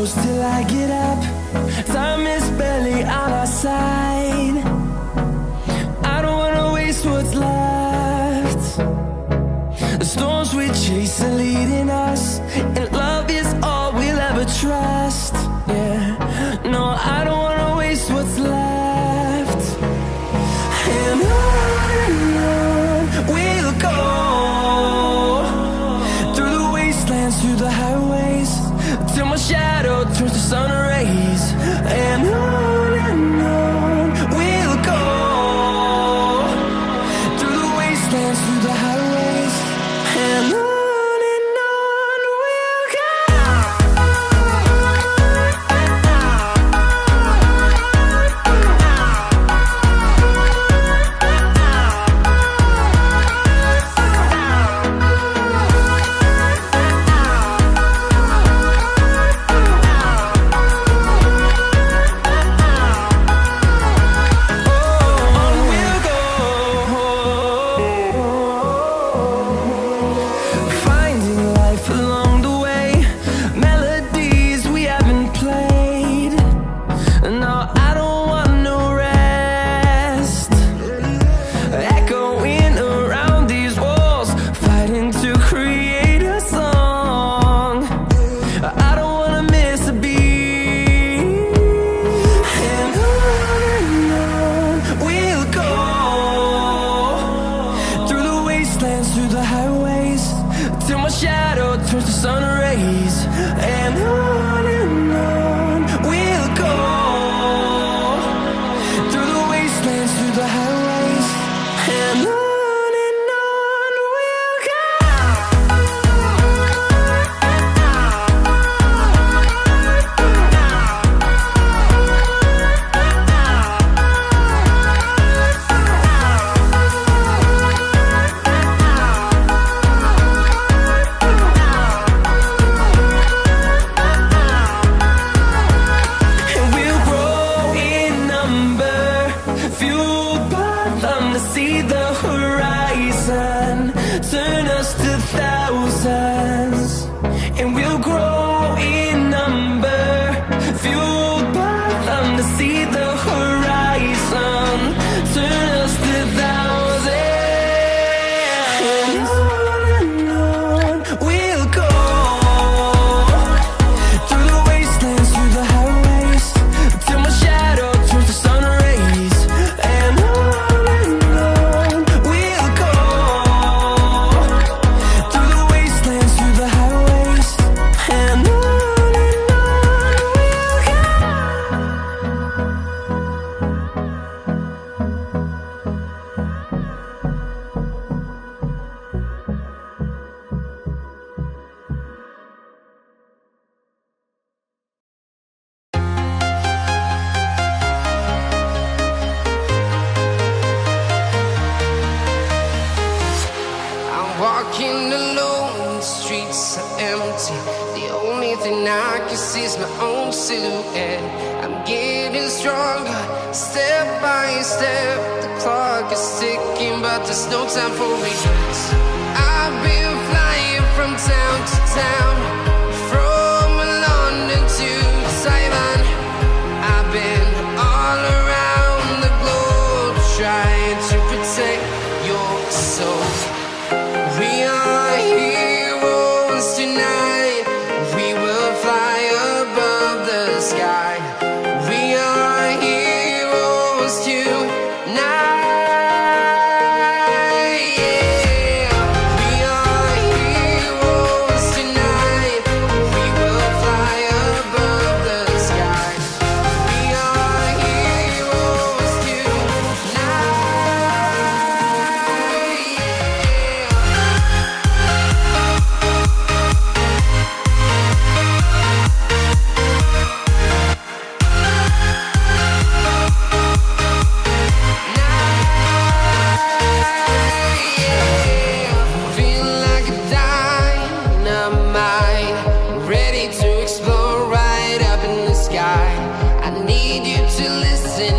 close till I get up. Time is barely on our side. I don't wanna waste what's left. The storms we chase are leading us, and love is all we'll ever trust. Yeah, no, I don't wanna waste what's left. And on we'll go, through the wastelands, through the highways, till my shadow turns to sun rays. And on we'll go, through the wastelands, through the highways, and on we'll go. Through the highways, till my shadow turns to sun rays. And on we'll go, through the wastelands, through the highways, and on we'll go. See the horizon, turn us to thousands, and we'll grow in number, fueled by them. To see the horizon, turn us to thousands, and on we'll go, through the wastelands, through the highways, till my shadow turns to sun rays. And walking alone, the streets are empty. The only thing I can see is my own silhouette. I'm getting stronger, step by step. The clock is ticking, but there's no time for regrets. I've been flying from town to town, from London to Taiwan. I've been all around the globe, trying to protect your soul. We are heroes tonight. We will fly above the sky. We are heroes tonight. Yeah. We are heroes tonight. We will fly above the sky. We are heroes tonight. Ready to explore right up in the sky. I need you to listen